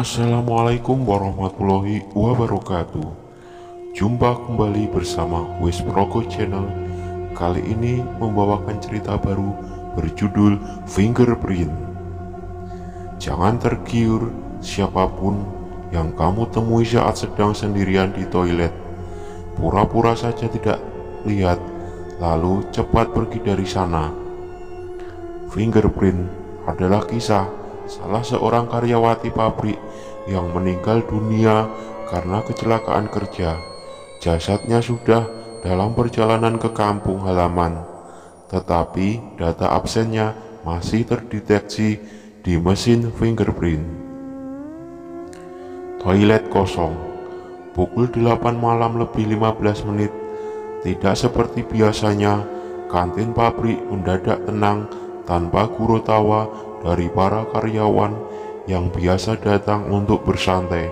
Assalamualaikum warahmatullahi wabarakatuh. Jumpa kembali bersama Wesprogo Channel. Kali ini membawakan cerita baru berjudul Fingerprint. Jangan tergiur siapapun yang kamu temui saat sedang sendirian di toilet. Pura-pura saja tidak lihat, lalu cepat pergi dari sana. Fingerprint adalah kisah salah seorang karyawati pabrik yang meninggal dunia karena kecelakaan kerja. Jasadnya sudah dalam perjalanan ke kampung halaman, tetapi data absennya masih terdeteksi di mesin fingerprint. Toilet kosong. Pukul 8 malam lebih 15 menit. Tidak seperti biasanya, kantin pabrik mendadak tenang tanpa guru tawa dari para karyawan yang biasa datang untuk bersantai.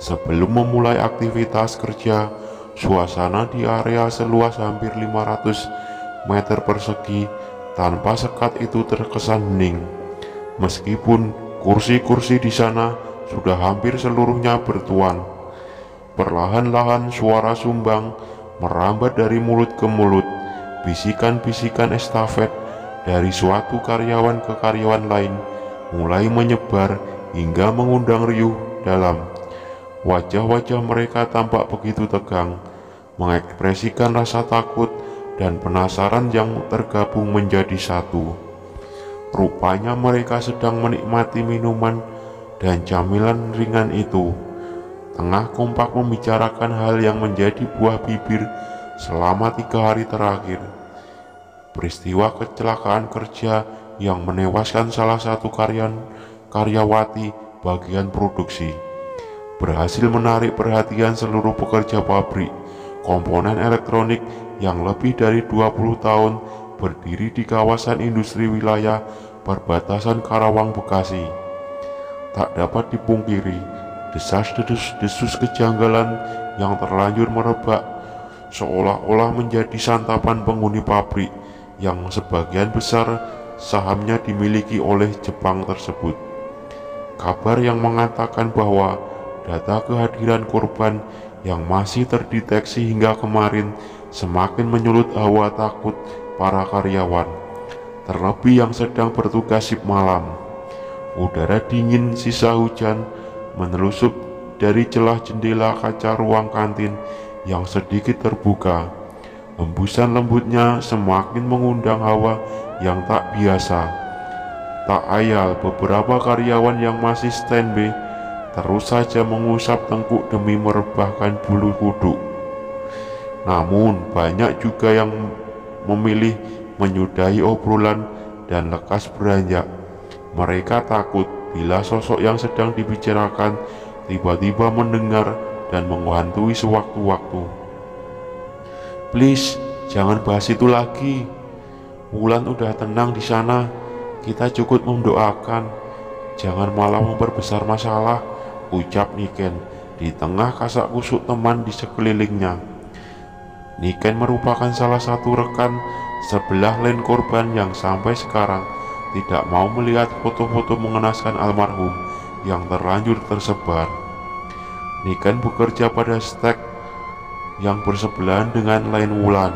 Sebelum memulai aktivitas kerja, suasana di area seluas hampir 500 meter persegi tanpa sekat itu terkesan hening. Meskipun kursi-kursi di sana sudah hampir seluruhnya bertuan. Perlahan-lahan suara sumbang merambat dari mulut ke mulut. Bisikan-bisikan estafet dari suatu karyawan ke karyawan lain mulai menyebar hingga mengundang riuh dalam. Wajah-wajah mereka tampak begitu tegang, mengekspresikan rasa takut dan penasaran yang tergabung menjadi satu. Rupanya mereka sedang menikmati minuman dan camilan ringan itu, tengah kompak membicarakan hal yang menjadi buah bibir selama 3 hari terakhir. Peristiwa kecelakaan kerja yang menewaskan salah satu karyawati bagian produksi berhasil menarik perhatian seluruh pekerja pabrik komponen elektronik yang lebih dari 20 tahun berdiri di kawasan industri wilayah perbatasan Karawang, Bekasi. Tak dapat dipungkiri, desas-desus kejanggalan yang terlanjur merebak seolah-olah menjadi santapan penghuni pabrik yang sebagian besar sahamnya dimiliki oleh Jepang tersebut. Kabar yang mengatakan bahwa data kehadiran korban yang masih terdeteksi hingga kemarin semakin menyulut hawa takut para karyawan, terlebih yang sedang bertugas shift malam. Udara dingin sisa hujan menelusup dari celah jendela kaca ruang kantin yang sedikit terbuka. Hembusan lembutnya semakin mengundang hawa yang tak biasa. Tak ayal beberapa karyawan yang masih standby terus saja mengusap tengkuk demi merebahkan bulu kuduk. Namun banyak juga yang memilih menyudahi obrolan dan lekas beranjak. Mereka takut bila sosok yang sedang dibicarakan tiba-tiba mendengar dan menghantui sewaktu-waktu. Please, jangan bahas itu lagi. Wulan udah tenang di sana. Kita cukup mendoakan. Jangan malah memperbesar masalah, ucap Niken di tengah kasak kusuk teman di sekelilingnya. Niken merupakan salah satu rekan sebelah lain korban yang sampai sekarang tidak mau melihat foto-foto mengenaskan almarhum yang terlanjur tersebar. Niken bekerja pada stek yang bersebelahan dengan lain Wulan.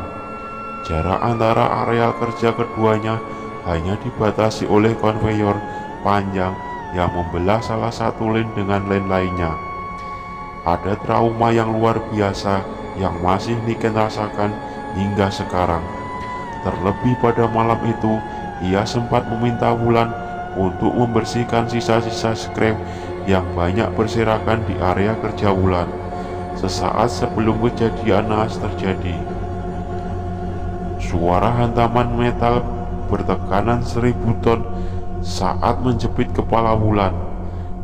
Jarak antara area kerja keduanya hanya dibatasi oleh konveyor panjang yang membelah salah satu lane dengan lane lainnya. Ada trauma yang luar biasa yang masih Niken rasakan hingga sekarang. Terlebih pada malam itu, ia sempat meminta Wulan untuk membersihkan sisa-sisa scrap yang banyak berserakan di area kerja Wulan sesaat sebelum kejadian naas terjadi. Suara hantaman metal bertekanan 1000 ton saat menjepit kepala Wulan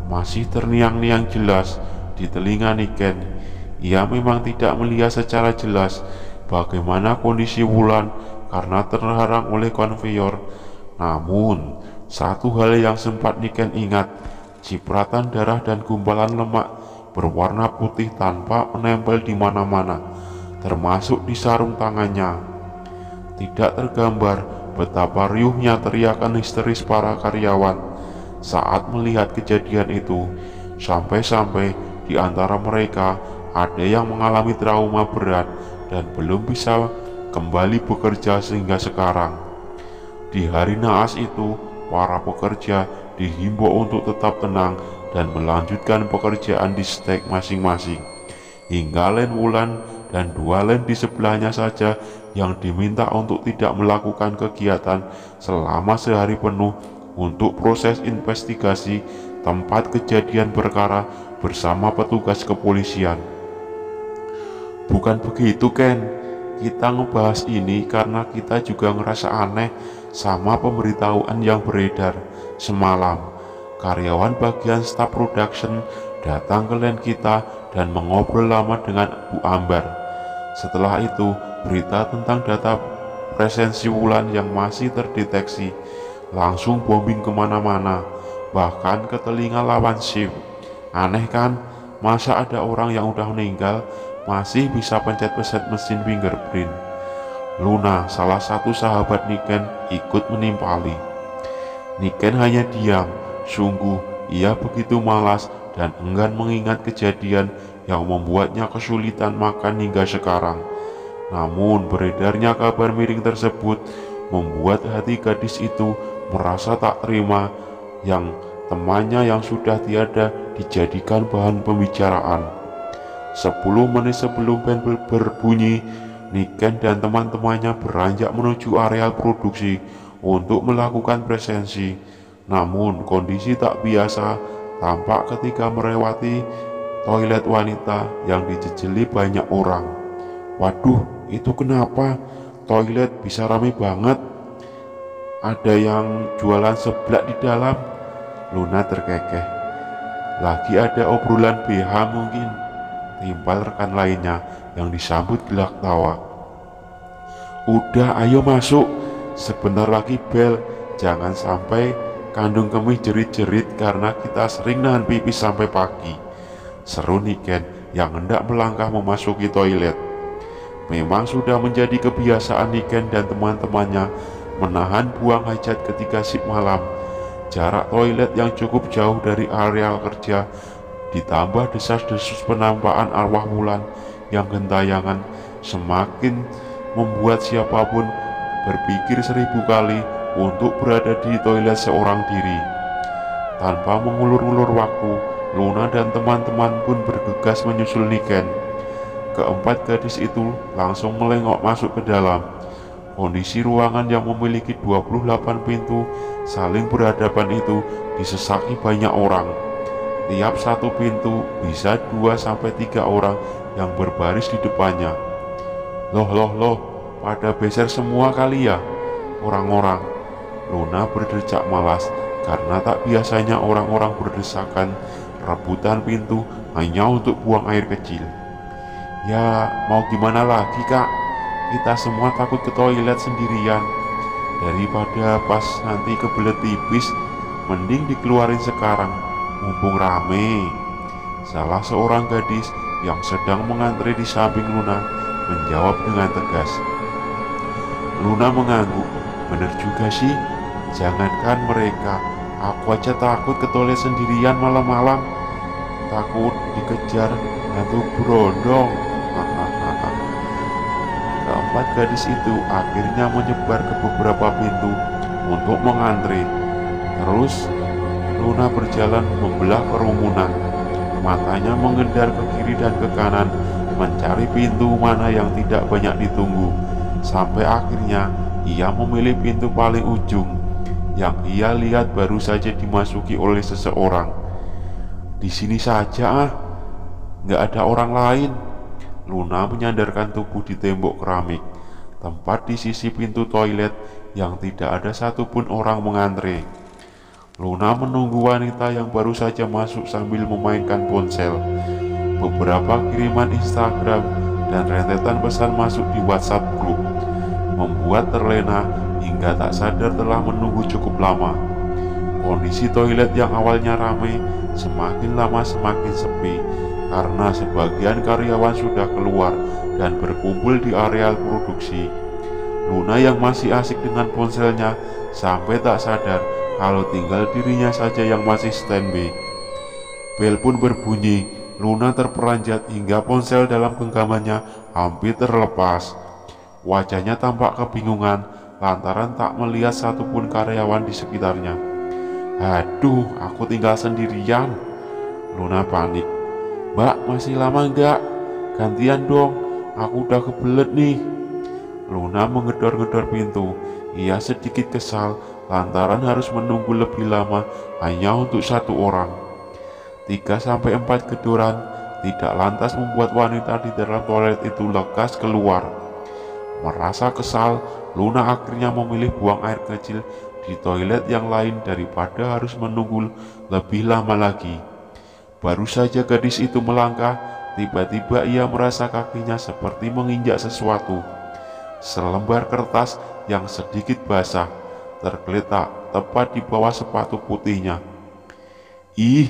masih terngiang-ngiang jelas di telinga Niken. Ia memang tidak melihat secara jelas bagaimana kondisi Wulan karena terhalang oleh konveyor. Namun, satu hal yang sempat Niken ingat, cipratan darah dan gumpalan lemak berwarna putih tanpa menempel di mana-mana, termasuk di sarung tangannya. Tidak tergambar betapa riuhnya teriakan histeris para karyawan saat melihat kejadian itu. Sampai-sampai di antara mereka ada yang mengalami trauma berat dan belum bisa kembali bekerja sehingga sekarang. Di hari naas itu, para pekerja dihimbau untuk tetap tenang dan melanjutkan pekerjaan di stek masing-masing, hingga Len Wulan dan 2 Len di sebelahnya saja yang diminta untuk tidak melakukan kegiatan selama sehari penuh untuk proses investigasi tempat kejadian perkara bersama petugas kepolisian. Bukan begitu, Ken. Kita ngebahas ini karena kita juga ngerasa aneh sama pemberitahuan yang beredar semalam. Karyawan bagian staff production datang ke line kita dan mengobrol lama dengan Bu Ambar. Setelah itu, berita tentang data presensi Wulan yang masih terdeteksi langsung booming kemana-mana, bahkan ke telinga lawan shift. Aneh kan, masa ada orang yang udah meninggal masih bisa pencet-pencet mesin fingerprint. Luna, salah satu sahabat Niken, ikut menimpali. Niken hanya diam. Sungguh ia begitu malas dan enggan mengingat kejadian yang membuatnya kesulitan makan hingga sekarang. Namun beredarnya kabar miring tersebut membuat hati gadis itu merasa tak terima yang temannya yang sudah tiada dijadikan bahan pembicaraan. 10 menit sebelum band berbunyi, Niken dan teman-temannya beranjak menuju areal produksi untuk melakukan presensi. Namun kondisi tak biasa tampak ketika melewati toilet wanita yang dijejeli banyak orang. Waduh, itu kenapa? Toilet bisa ramai banget. Ada yang jualan seblak di dalam. Luna terkekeh. Lagi ada obrolan BH mungkin, timpal rekan lainnya yang disambut gelak tawa. Udah, ayo masuk, sebentar lagi bel. Jangan sampai kandung kemih jerit-jerit karena kita sering nahan pipis sampai pagi, seru Niken yang hendak melangkah memasuki toilet. Memang sudah menjadi kebiasaan Niken dan teman-temannya menahan buang hajat ketika shift malam. Jarak toilet yang cukup jauh dari area kerja ditambah desas-desus penampakan arwah Wulan yang gentayangan semakin membuat siapapun berpikir 1000 kali untuk berada di toilet seorang diri. Tanpa mengulur-ulur waktu, Luna dan teman-teman pun bergegas menyusul Niken. Keempat gadis itu langsung melengok masuk ke dalam. Kondisi ruangan yang memiliki 28 pintu saling berhadapan itu disesaki banyak orang. Tiap satu pintu bisa 2-3 orang yang berbaris di depannya. Loh, pada beser semua kali ya orang-orang. Luna berdecak malas karena tak biasanya orang-orang berdesakan rebutan pintu hanya untuk buang air kecil. Ya mau gimana lagi, Kak? Kita semua takut ke toilet sendirian. Daripada pas nanti kebelet tipis, mending dikeluarin sekarang, mumpung rame. Salah seorang gadis yang sedang mengantri di samping Luna menjawab dengan tegas. Luna mengangguk. Bener juga sih, jangankan mereka, aku aja takut ke toilet sendirian malam-malam. Takut dikejar hantu berondong. Keempat gadis itu akhirnya menyebar ke beberapa pintu untuk mengantri. Terus Luna berjalan membelah kerumunan. Matanya mengendar ke kiri dan ke kanan mencari pintu mana yang tidak banyak ditunggu. Sampai akhirnya ia memilih pintu paling ujung yang ia lihat baru saja dimasuki oleh seseorang. Di sini saja nggak ada orang lain. Luna menyandarkan tubuh di tembok keramik, tempat di sisi pintu toilet yang tidak ada satupun orang mengantre. Luna menunggu wanita yang baru saja masuk sambil memainkan ponsel. beberapa kiriman Instagram, dan rentetan pesan masuk di WhatsApp grup membuat terlena hingga tak sadar telah menunggu cukup lama. Kondisi toilet yang awalnya ramai semakin lama semakin sepi karena sebagian karyawan sudah keluar dan berkumpul di areal produksi. Luna yang masih asik dengan ponselnya sampai tak sadar kalau tinggal dirinya saja yang masih standby. Bel pun berbunyi. Luna terperanjat hingga ponsel dalam genggamannya hampir terlepas. Wajahnya tampak kebingungan lantaran tak melihat satupun karyawan di sekitarnya. Aduh, aku tinggal sendirian. Luna panik. Mbak, masih lama enggak? Gantian dong, aku udah kebelet nih. Luna menggedor-gedor pintu. Ia sedikit kesal lantaran harus menunggu lebih lama hanya untuk satu orang. 3-4 gedoran tidak lantas membuat wanita di dalam toilet itu lekas keluar. Merasa kesal, Luna akhirnya memilih buang air kecil di toilet yang lain daripada harus menunggu lebih lama lagi. Baru saja gadis itu melangkah, tiba-tiba ia merasa kakinya seperti menginjak sesuatu. Selembar kertas yang sedikit basah tergeletak tepat di bawah sepatu putihnya. Ih,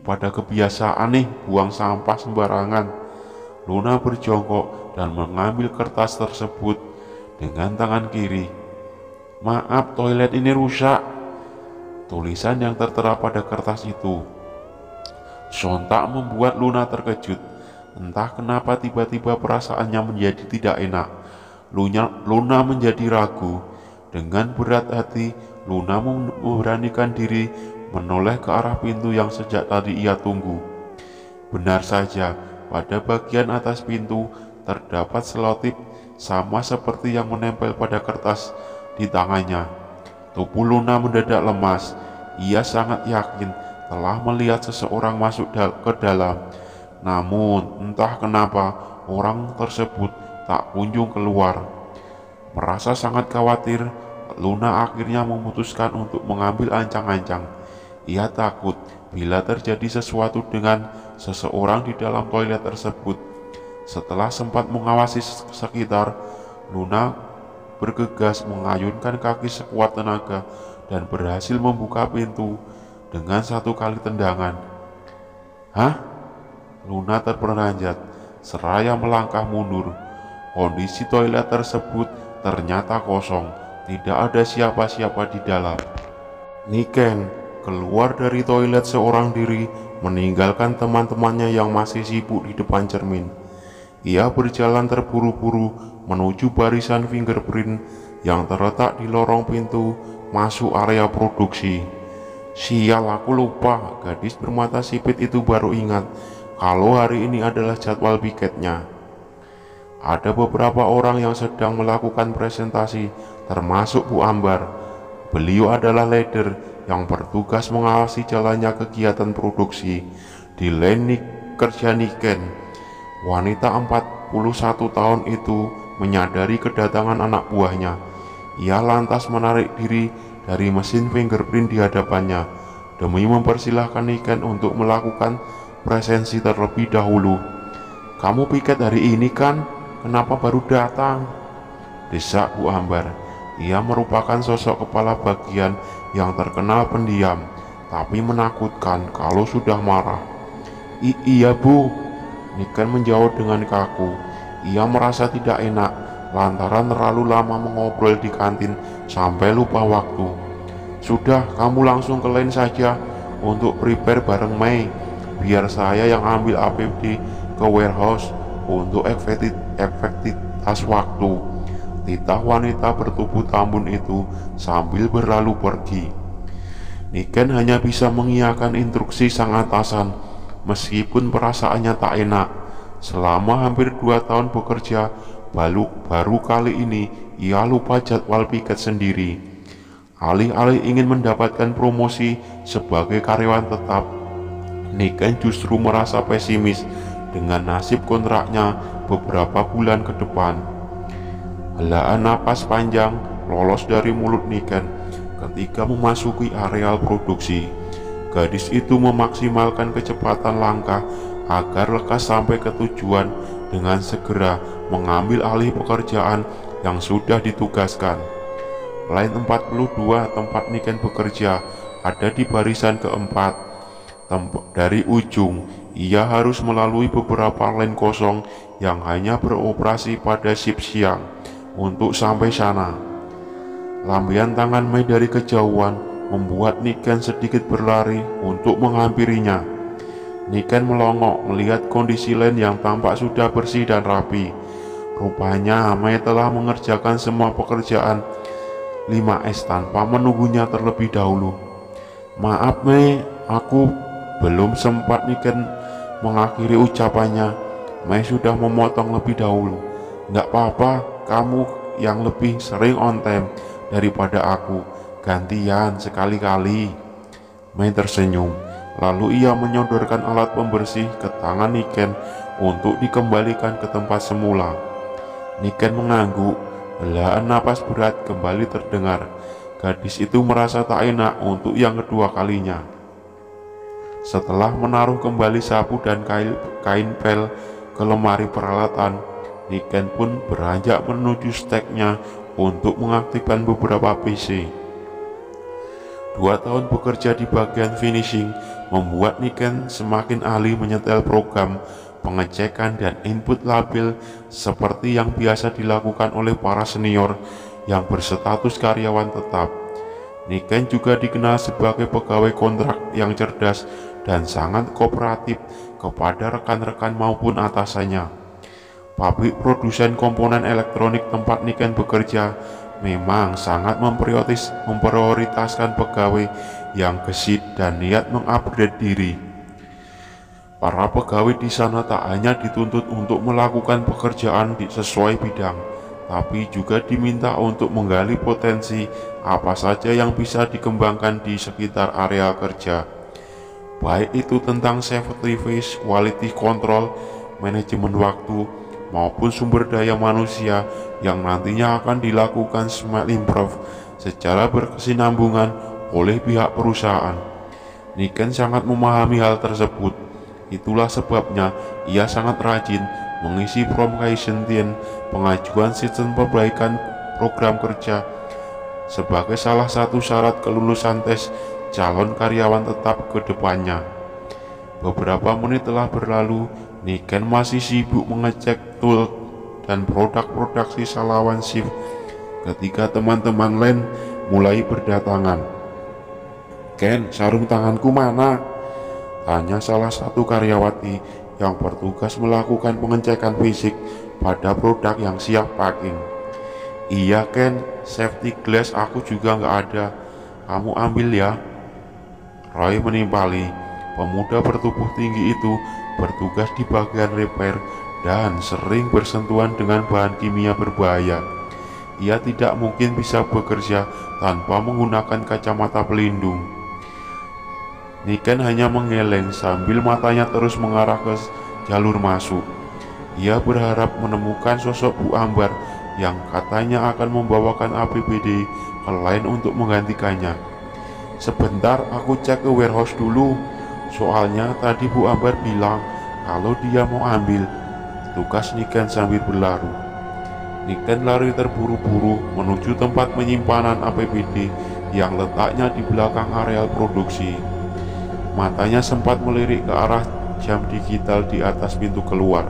pada kebiasaan nih buang sampah sembarangan. Luna berjongkok dan mengambil kertas tersebut dengan tangan kiri. Maaf, toilet ini rusak. Tulisan yang tertera pada kertas itu sontak membuat Luna terkejut. Entah kenapa tiba-tiba perasaannya menjadi tidak enak. Luna menjadi ragu. Dengan berat hati, Luna memberanikan diri menoleh ke arah pintu yang sejak tadi ia tunggu. Benar saja, pada bagian atas pintu terdapat selotip sama seperti yang menempel pada kertas di tangannya. Tubuh Luna mendadak lemas. Ia sangat yakin telah melihat seseorang masuk ke dalam. Namun entah kenapa orang tersebut tak kunjung keluar. Merasa sangat khawatir, Luna akhirnya memutuskan untuk mengambil ancang-ancang. Ia takut bila terjadi sesuatu dengan seseorang di dalam toilet tersebut. Setelah sempat mengawasi sekitar, Luna bergegas mengayunkan kaki sekuat tenaga dan berhasil membuka pintu dengan satu kali tendangan. Hah? Luna terperanjat seraya melangkah mundur. Kondisi toilet tersebut ternyata kosong, tidak ada siapa-siapa di dalam. Niken keluar dari toilet seorang diri, meninggalkan teman-temannya yang masih sibuk di depan cermin. Ia berjalan terburu-buru menuju barisan fingerprint yang terletak di lorong pintu masuk area produksi. Sial, aku lupa, gadis bermata sipit itu baru ingat kalau hari ini adalah jadwal piketnya. Ada beberapa orang yang sedang melakukan presentasi, termasuk Bu Ambar. Beliau adalah leader yang bertugas mengawasi jalannya kegiatan produksi di line kerja Niken. Wanita 41 tahun itu menyadari kedatangan anak buahnya. Ia lantas menarik diri dari mesin fingerprint di hadapannya demi mempersilahkan Niken untuk melakukan presensi terlebih dahulu. Kamu piket hari ini kan? Kenapa baru datang? Desak Bu Ambar. Ia merupakan sosok kepala bagian yang terkenal pendiam, tapi menakutkan kalau sudah marah. Iya Bu, Niken menjawab dengan kaku. Ia merasa tidak enak lantaran terlalu lama mengobrol di kantin sampai lupa waktu. Sudah, kamu langsung ke line saja untuk prepare bareng Mei. Biar saya yang ambil APD ke warehouse untuk efektivitas waktu. Titah wanita bertubuh tambun itu sambil berlalu pergi. Niken hanya bisa mengiyakan instruksi sang atasan, meskipun perasaannya tak enak. Selama hampir 2 tahun bekerja, baru kali ini ia lupa jadwal piket sendiri. Alih-alih ingin mendapatkan promosi sebagai karyawan tetap, Niken justru merasa pesimis dengan nasib kontraknya beberapa bulan ke depan. Helaan napas panjang lolos dari mulut Niken ketika memasuki areal produksi. Gadis itu memaksimalkan kecepatan langkah agar lekas sampai ke tujuan dengan segera mengambil alih pekerjaan yang sudah ditugaskan. Line 42 tempat Niken bekerja ada di barisan keempat. Dari ujung, ia harus melalui beberapa line kosong yang hanya beroperasi pada shift siang untuk sampai sana. Lambaian tangan Mei dari kejauhan membuat Niken sedikit berlari untuk menghampirinya. Niken melongok melihat kondisi line yang tampak sudah bersih dan rapi. Rupanya Mei telah mengerjakan semua pekerjaan 5S tanpa menunggunya terlebih dahulu. "Maaf Mei, aku belum sempat." Niken mengakhiri ucapannya. Mei sudah memotong lebih dahulu. "Nggak apa-apa, kamu yang lebih sering on time daripada aku. Gantian sekali-kali." Mei tersenyum. Lalu ia menyodorkan alat pembersih ke tangan Niken untuk dikembalikan ke tempat semula. Niken mengangguk. Helaan napas berat kembali terdengar. Gadis itu merasa tak enak untuk yang kedua kalinya. Setelah menaruh kembali sapu dan kain pel ke lemari peralatan, Niken pun beranjak menuju steknya untuk mengaktifkan beberapa PC. 2 tahun bekerja di bagian finishing membuat Niken semakin ahli menyetel program pengecekan dan input label seperti yang biasa dilakukan oleh para senior yang berstatus karyawan tetap. Niken juga dikenal sebagai pegawai kontrak yang cerdas dan sangat kooperatif kepada rekan-rekan maupun atasannya. Pabrik produsen komponen elektronik tempat Niken bekerja memang sangat memprioritaskan pegawai yang gesit dan niat mengupgrade diri. Para pegawai di sana tak hanya dituntut untuk melakukan pekerjaan sesuai bidang, tapi juga diminta untuk menggali potensi apa saja yang bisa dikembangkan di sekitar area kerja. Baik itu tentang safety first, quality control, manajemen waktu, maupun sumber daya manusia yang nantinya akan dilakukan smart improve secara berkesinambungan oleh pihak perusahaan. Niken sangat memahami hal tersebut. Itulah sebabnya ia sangat rajin mengisi Form Kaizen pengajuan sistem perbaikan program kerja sebagai salah satu syarat kelulusan tes calon karyawan tetap ke depannya. Beberapa menit telah berlalu, Niken masih sibuk mengecek tool dan produk produksi lawan shift ketika teman-teman lain mulai berdatangan. "Ken, sarung tanganku mana?" tanya salah satu karyawati yang bertugas melakukan pengecekan fisik pada produk yang siap packing. "Iya Ken, safety glass aku juga nggak ada, kamu ambil ya." Roy menimpali. Pemuda bertubuh tinggi itu bertugas di bagian repair dan sering bersentuhan dengan bahan kimia berbahaya. Ia tidak mungkin bisa bekerja tanpa menggunakan kacamata pelindung. Niken hanya mengeleng sambil matanya terus mengarah ke jalur masuk. Ia berharap menemukan sosok Bu Ambar yang katanya akan membawakan APBD ke lain untuk menggantikannya. "Sebentar, aku cek ke warehouse dulu. Soalnya tadi Bu Ambar bilang kalau dia mau ambil." Tugas Niken sambil berlari. Niken lari terburu-buru menuju tempat penyimpanan APBD yang letaknya di belakang areal produksi. Matanya sempat melirik ke arah jam digital di atas pintu keluar.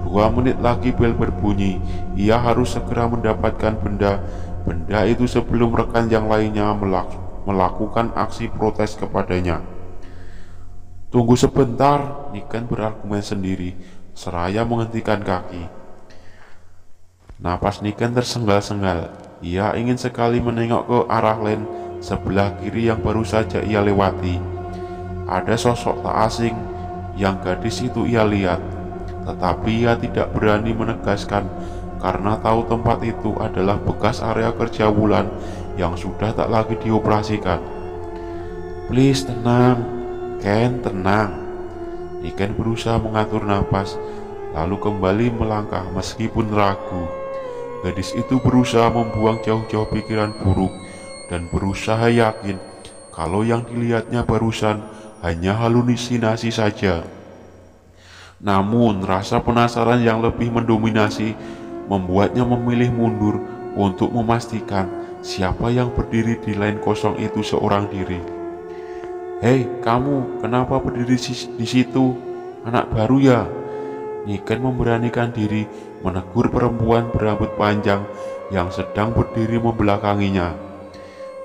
2 menit lagi bel berbunyi. Ia harus segera mendapatkan benda itu sebelum rekan yang lainnya melakukan aksi protes kepadanya. "Tunggu sebentar," Niken berargumen sendiri, seraya menghentikan kaki. Napas Niken tersengal-sengal. Ia ingin sekali menengok ke arah lane sebelah kiri yang baru saja ia lewati. Ada sosok tak asing yang gadis itu ia lihat, tetapi ia tidak berani menegaskan karena tahu tempat itu adalah bekas area kerja Wulan yang sudah tak lagi dioperasikan. "Please tenang, Ken, tenang." Niken berusaha mengatur napas, lalu kembali melangkah meskipun ragu. Gadis itu berusaha membuang jauh-jauh pikiran buruk dan berusaha yakin kalau yang dilihatnya barusan hanya halusinasi saja. Namun rasa penasaran yang lebih mendominasi membuatnya memilih mundur untuk memastikan siapa yang berdiri di lain kosong itu seorang diri. "Hei, kamu kenapa berdiri di situ? Anak baru ya?" Niken memberanikan diri menegur perempuan berambut panjang yang sedang berdiri membelakanginya.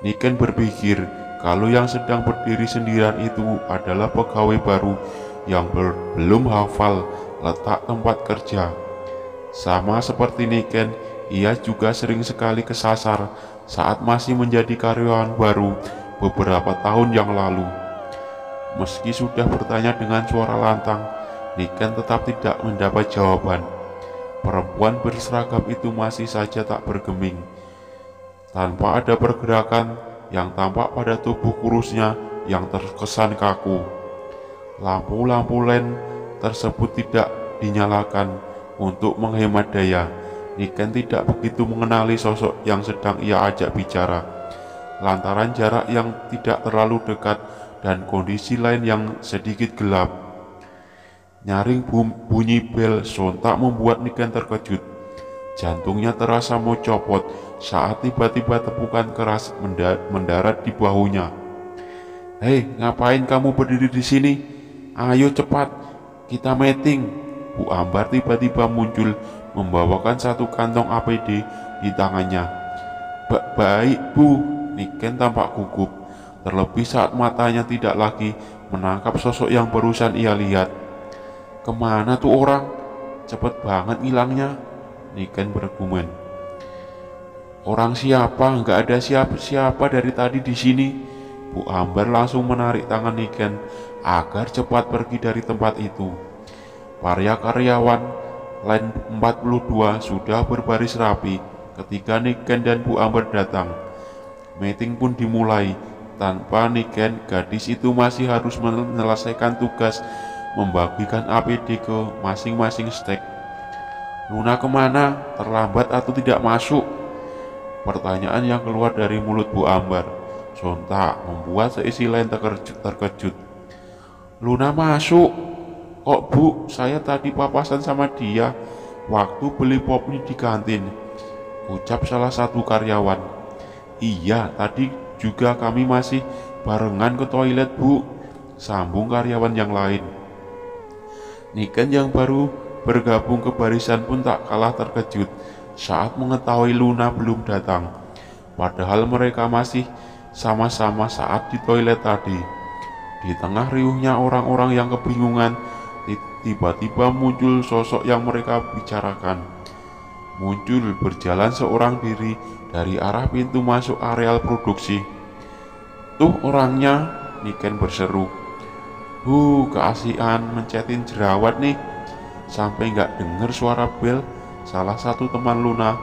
Niken berpikir kalau yang sedang berdiri sendirian itu adalah pegawai baru yang belum hafal letak tempat kerja. Sama seperti Niken, ia juga sering sekali kesasar saat masih menjadi karyawan baru beberapa tahun yang lalu. Meski sudah bertanya dengan suara lantang, Niken tetap tidak mendapat jawaban. Perempuan berseragam itu masih saja tak bergeming. Tanpa ada pergerakan yang tampak pada tubuh kurusnya yang terkesan kaku. Lampu-lampu len tersebut tidak dinyalakan untuk menghemat daya. Niken tidak begitu mengenali sosok yang sedang ia ajak bicara, lantaran jarak yang tidak terlalu dekat dan kondisi lain yang sedikit gelap. Nyaring bunyi bel sontak membuat Niken terkejut. Jantungnya terasa mau copot saat tiba-tiba tepukan keras mendarat di bahunya. "Hei, ngapain kamu berdiri di sini? Ayo cepat, kita meeting." Bu Ambar tiba-tiba muncul membawakan satu kantong APD di tangannya. Baik Bu," Niken tampak gugup, terlebih saat matanya tidak lagi menangkap sosok yang barusan ia lihat. "Kemana tuh orang? Cepet banget hilangnya," Niken bergumam. "Orang siapa? Nggak ada siapa-siapa dari tadi di sini." Bu Ambar langsung menarik tangan Niken agar cepat pergi dari tempat itu. Para karyawan line 42 sudah berbaris rapi ketika Niken dan Bu Ambar datang. Meeting pun dimulai. Tanpa Niken, gadis itu masih harus menyelesaikan tugas membagikan APD ke masing-masing stek. "Luna kemana? Terlambat atau tidak masuk?" Pertanyaan yang keluar dari mulut Bu Ambar sontak membuat seisi lain terkejut. "Luna masuk? Kok Bu, saya tadi papasan sama dia waktu beli pop mie di kantin," ucap salah satu karyawan. "Iya, tadi juga kami masih barengan ke toilet Bu," sambung karyawan yang lain. Niken yang baru bergabung ke barisan pun tak kalah terkejut saat mengetahui Luna belum datang. Padahal mereka masih sama-sama saat di toilet tadi. Di tengah riuhnya orang-orang yang kebingungan, tiba-tiba muncul sosok yang mereka bicarakan. Muncul berjalan seorang diri dari arah pintu masuk areal produksi. "Tuh orangnya," Niken berseru. Keasian mencetin jerawat nih." Sampai nggak denger suara bel, salah satu teman Luna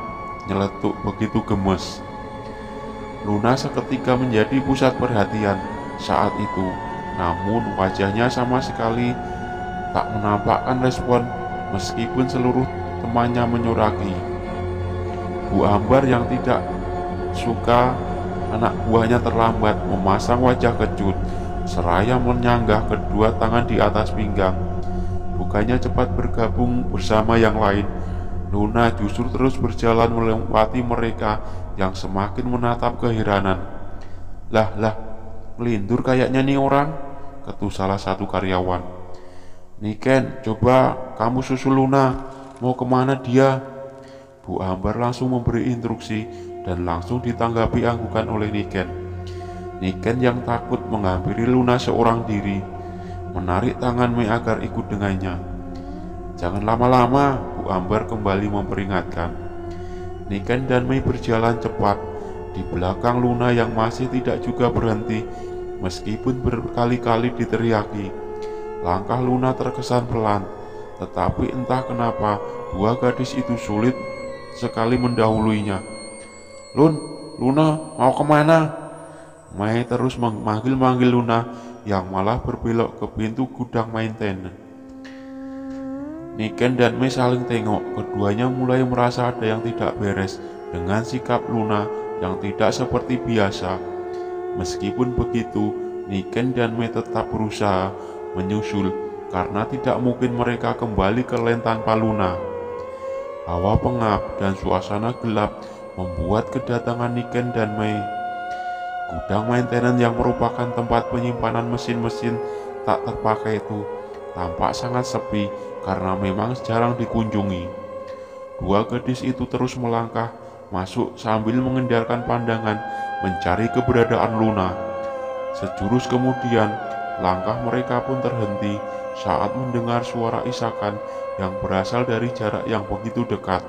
nyeletuk begitu gemes. Luna seketika menjadi pusat perhatian saat itu, namun wajahnya sama sekali tak menampakkan respon meskipun seluruh temannya menyoraki. Bu Ambar yang tidak suka anak buahnya terlambat memasang wajah kecut seraya menyanggah kedua tangan di atas pinggang. Bukannya cepat bergabung bersama yang lain, Luna justru terus berjalan melewati mereka yang semakin menatap keheranan. Lah, melindur kayaknya nih orang," ketu salah satu karyawan. "Niken, coba kamu susul Luna. Mau kemana dia?" Bu Ambar langsung memberi instruksi dan langsung ditanggapi anggukan oleh Niken. Niken yang takut menghampiri Luna seorang diri, menarik tangan Mei agar ikut dengannya. "Jangan lama-lama," Bu Ambar kembali memperingatkan. Niken dan Mei berjalan cepat di belakang Luna yang masih tidak juga berhenti meskipun berkali-kali diteriaki. Langkah Luna terkesan pelan, tetapi entah kenapa dua gadis itu sulit sekali mendahuluinya. Luna, mau kemana?" Mei terus memanggil-manggil Luna yang malah berbelok ke pintu gudang maintenance. Niken dan Mei saling tengok. Keduanya mulai merasa ada yang tidak beres dengan sikap Luna yang tidak seperti biasa. Meskipun begitu, Niken dan Mei tetap berusaha menyusul karena tidak mungkin mereka kembali ke Land tanpa Luna. Hawa pengap dan suasana gelap membuat kedatangan Niken dan Mei. Gudang maintenance yang merupakan tempat penyimpanan mesin-mesin tak terpakai itu tampak sangat sepi karena memang jarang dikunjungi. Dua gadis itu terus melangkah masuk sambil mengendalikan pandangan mencari keberadaan Luna. Sejurus kemudian, langkah mereka pun terhenti saat mendengar suara isakan yang berasal dari jarak yang begitu dekat.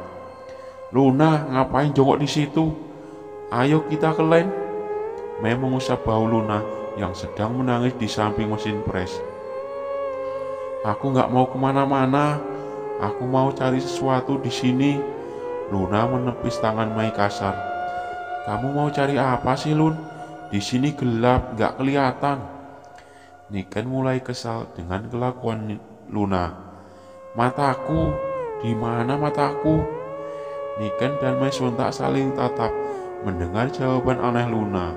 "Luna, ngapain jongkok di situ? Ayo kita ke Land." Mei mengusap bahu Luna yang sedang menangis di samping mesin pres. "Aku gak mau kemana-mana. Aku mau cari sesuatu di sini." Luna menepis tangan Mei kasar. "Kamu mau cari apa sih, Lun? Di sini gelap, gak kelihatan." Niken mulai kesal dengan kelakuan Luna. "Mataku, di mana mataku?" Niken dan Mei sontak saling tatap mendengar jawaban aneh Luna.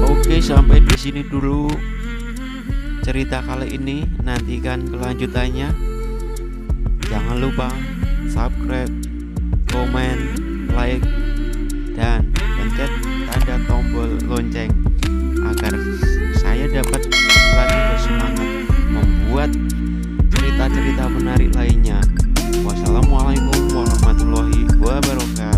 Oke, sampai di sini dulu cerita kali ini. Nantikan kelanjutannya. Jangan lupa subscribe, komen, like, dan pencet tanda tombol lonceng agar saya dapat lagi bersemangat membuat cerita-cerita menarik lainnya. Wassalamualaikum warahmatullahi wabarakatuh.